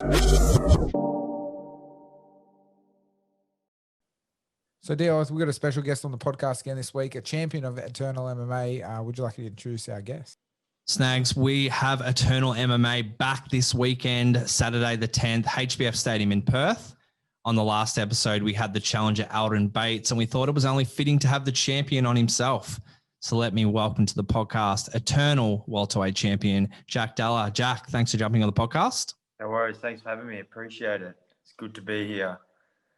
So, DL, we've got a special guest on the podcast again this week, a champion of Eternal MMA. Would you like to introduce our guest? Snags, we have Eternal MMA back this weekend, Saturday the 10th, HBF Stadium in Perth. On the last episode, we had the challenger Aldin Bates, and we thought it was only fitting to have the champion on himself. So let me welcome to the podcast Eternal Welterweight champion, Jack Della. Jack, thanks for jumping on the podcast. No worries. Thanks for having me. Appreciate it. It's good to be here.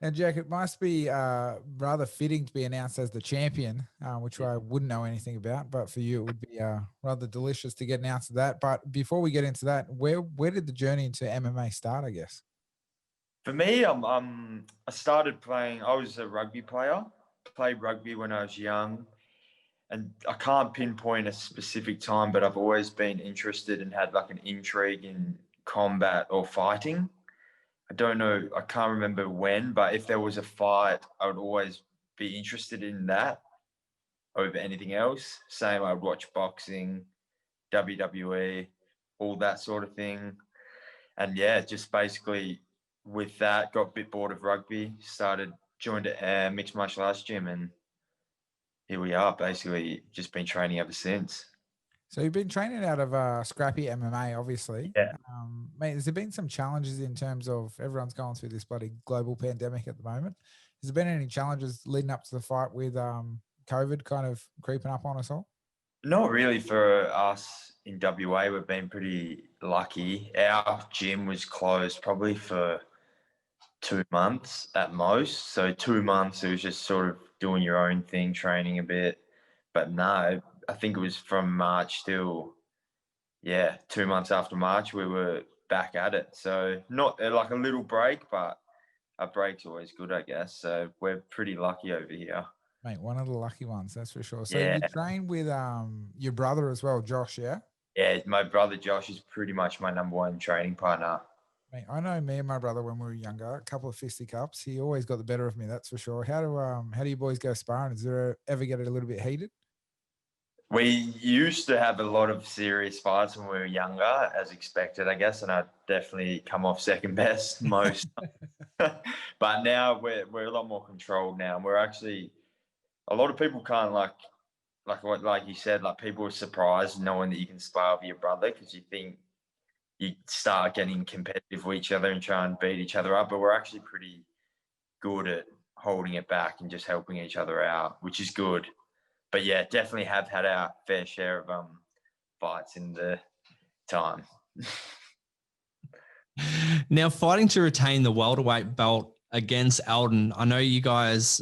And Jack, it must be rather fitting to be announced as the champion, which I wouldn't know anything about. But for you, it would be rather delicious to get announced to that. But before we get into that, where did the journey into MMA start, I guess? For me, I started playing. I was a rugby player. Played rugby when I was young. And I can't pinpoint a specific time, but I've always been interested and had like an intrigue in combat or fighting. I don't know, I can't remember when, but if there was a fight, I would always be interested in that over anything else. Same, I would watch boxing, WWE, all that sort of thing. And yeah, just basically with that, got a bit bored of rugby, joined a mixed martial arts gym, and here we are, basically just been training ever since. So you've been training out of Scrappy MMA, obviously. Yeah. Mate, has there been some challenges in terms of everyone's going through this bloody global pandemic at the moment? Has there been any challenges leading up to the fight with COVID kind of creeping up on us all? Not really for us in WA. We've been pretty lucky. Our gym was closed probably for 2 months at most. So 2 months, it was just sort of doing your own thing, training a bit. But no, I think it was from March till, 2 months after March, we were back at it. So not like a little break, but a break's always good, I guess. So we're pretty lucky over here. Mate, one of the lucky ones, that's for sure. So Yeah. you train with your brother as well, Josh, yeah? Yeah, my brother Josh is pretty much my number one training partner. Mate, I know me and my brother when we were younger, a couple of fisticuffs. He always got the better of me, that's for sure. How do you boys go sparring? Does there ever get a little bit heated? We used to have a lot of serious fights when we were younger, as expected, I guess, and I'd definitely come off second best most. But now we're a lot more controlled now. And we're actually, a lot of people can't like you said, like people are surprised knowing that you can spar with your brother because you think you start getting competitive with each other and try and beat each other up. But we're actually pretty good at holding it back and just helping each other out, which is good. But yeah, definitely have had our fair share of fights in the time. Now, fighting to retain the welterweight belt against Aldin, I know you guys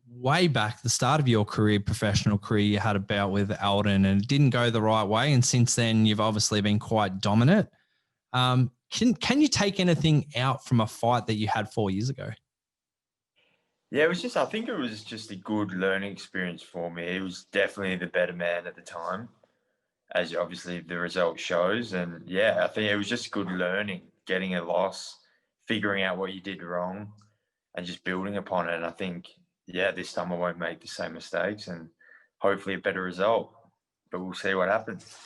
way back, the start of your professional career, you had a bout with Aldin and it didn't go the right way. And since then, you've obviously been quite dominant. Can you take anything out from a fight that you had 4 years ago? Yeah, I think it was just a good learning experience for me. He was definitely the better man at the time, as obviously the result shows. And yeah, I think it was just good learning, getting a loss, figuring out what you did wrong and just building upon it. And I think, this time I won't make the same mistakes and hopefully a better result, but we'll see what happens.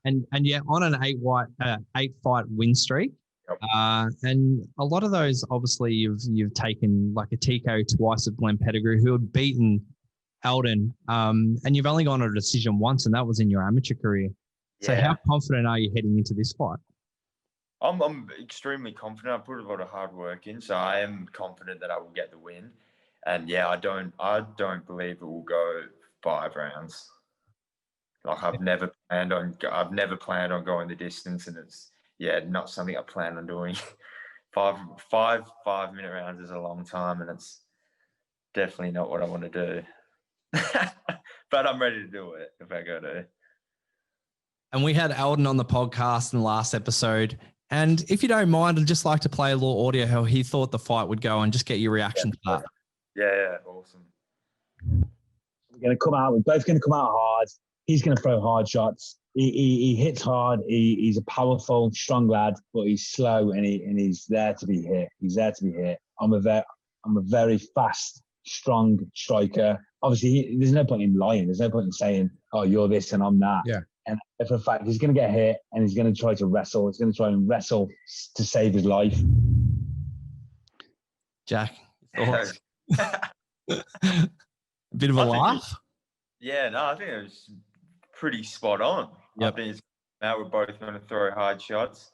And yeah, on an 8-fight win streak. Yep. And a lot of those, obviously, you've taken like a TKO twice of Glenn Pettigrew, who had beaten Aldin, and you've only gone on a decision once, and that was in your amateur career. So how confident are you heading into this fight? I'm extremely confident. I put a lot of hard work in, so I am confident that I will get the win. And yeah, I don't believe it will go 5 rounds. Like I've never planned on going the distance, and it's not something I plan on doing. 5-minute rounds is a long time, and it's definitely not what I want to do. But I'm ready to do it if I go to. And we had Aldin on the podcast in the last episode. And if you don't mind, I'd just like to play a little audio how he thought the fight would go and just get your reaction to that. Yeah, awesome. We're both going to come out hard. He's going to throw hard shots. He hits hard. He's a powerful, strong lad, but he's slow and he's there to be hit. I'm a very fast, strong striker. Obviously, there's no point in lying. There's no point in saying, "Oh, you're this and I'm that." Yeah. And for a fact, he's going to get hit and he's going to try to wrestle. He's going to try and wrestle to save his life. Jack, thoughts? A bit of a laugh? Yeah, no, I think it was pretty spot on. Yep. I think it's out. We're both going to throw hard shots.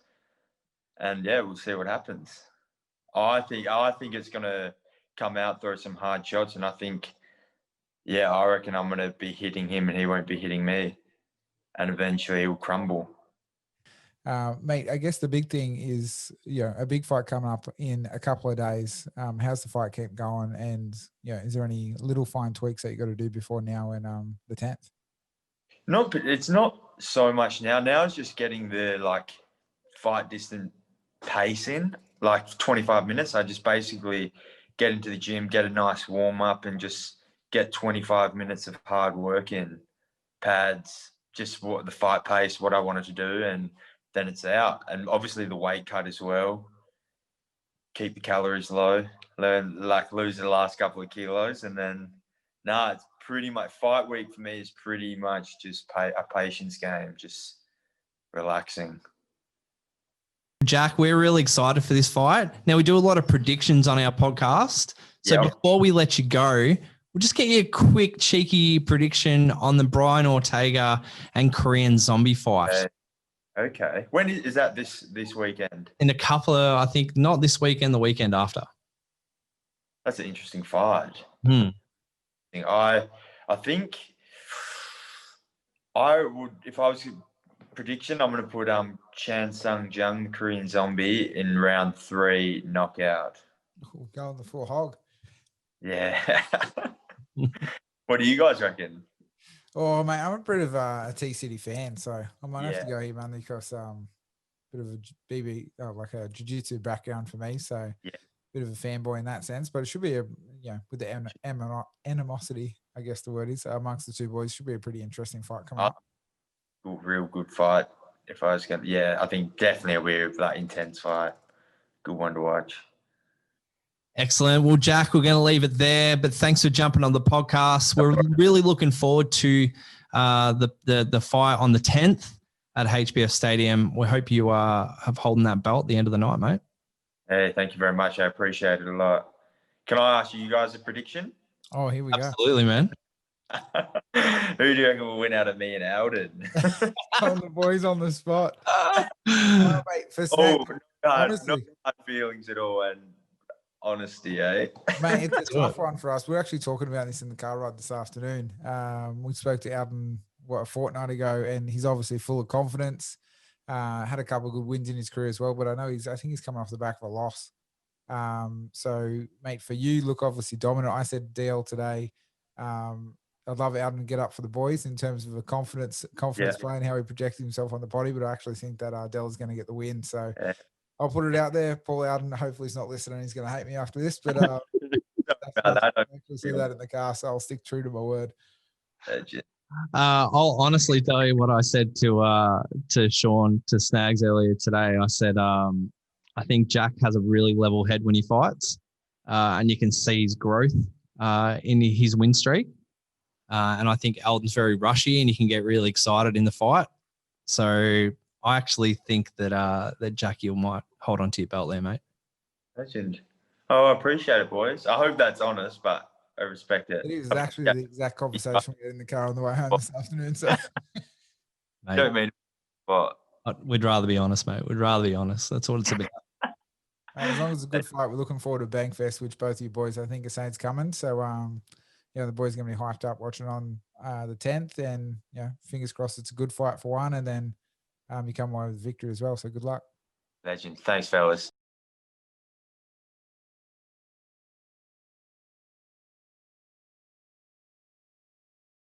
And yeah, we'll see what happens. I think it's going to come out, throw some hard shots. And I think, yeah, I reckon I'm going to be hitting him and he won't be hitting me. And eventually he'll crumble. Mate, I guess the big thing is, a big fight coming up in a couple of days. How's the fight keep going? And, is there any little fine tweaks that you got to do before now and the 10th? No, but it's not so much now. Now it's just getting the, fight distant pace in, 25 minutes. I just basically get into the gym, get a nice warm-up and just get 25 minutes of hard work in, pads, just what the fight pace, what I wanted to do, and then it's out. And obviously the weight cut as well. Keep the calories low, lose the last couple of kilos. And then, it's pretty much, fight week for me is pretty much just a patience game, just relaxing. Jack, we're really excited for this fight. Now, we do a lot of predictions on our podcast. So before we let you go, we'll just get you a quick, cheeky prediction on the Brian Ortega and Korean Zombie fight. Okay. When is that this weekend? In a couple of, I think, not this weekend, the weekend after. That's an interesting fight. I think I would, if I was prediction, I'm going to put Chan Sung Jung, Korean Zombie, in round 3 knockout. We'll go on the full hog. Yeah. What do you guys reckon? Oh, mate, I'm a bit of a T-City fan, so I might have to go here, man, because bit of a BB, like a jiu-jitsu background for me, so bit of a fanboy in that sense. But it should be with the animosity, I guess the word is, amongst the two boys, should be a pretty interesting fight coming up. Real good fight. If I was going to, I think definitely a that intense fight. Good one to watch. Excellent. Well, Jack, we're going to leave it there, but thanks for jumping on the podcast. We're really looking forward to the fight on the 10th at HBF Stadium. We hope you have holding that belt at the end of the night, mate. Hey, thank you very much. I appreciate it a lot. Can I ask you guys a prediction? Oh, here we go. Absolutely, man. Who do you reckon will win out of me and Aldin? On the boys on the spot. Mate, for Snags, no honestly, hard feelings at all, and honesty, eh? Mate, it's a tough one for us. We're actually talking about this in the car ride this afternoon. We spoke to Aldin, a fortnight ago, and he's obviously full of confidence. Had a couple of good wins in his career as well, but I think he's coming off the back of a loss. So, mate, for you, look obviously dominant. I said DL today. I'd love Aldin to get up for the boys in terms of a confidence play and how he projected himself on the potty, but I actually think that Della's going to get the win. So I'll put it out there. Paul Aldin, hopefully he's not listening. He's going to hate me after this, but I actually see that in the car, so I'll stick true to my word. I'll honestly tell you what I said to Sean, to Snags earlier today. I said, I think Jack has a really level head when he fights, and you can see his growth in his win streak. And I think Aldin's very rushy and he can get really excited in the fight. So I actually think that Jackie might hold on to your belt there, mate. Legend. Oh, I appreciate it, boys. I hope that's honest, but I respect it. It is actually the exact conversation we had in the car on the way home this afternoon. So, I don't mean what. We'd rather be honest, mate. We'd rather be honest. That's what it's about. As long as it's a good fight, we're looking forward to Bankfest, which both of you boys, I think, are saying it's coming. So, the boys are going to be hyped up watching on the 10th. And, fingers crossed it's a good fight for one. And then you come away with victory as well. So good luck. Legend. Thanks, fellas.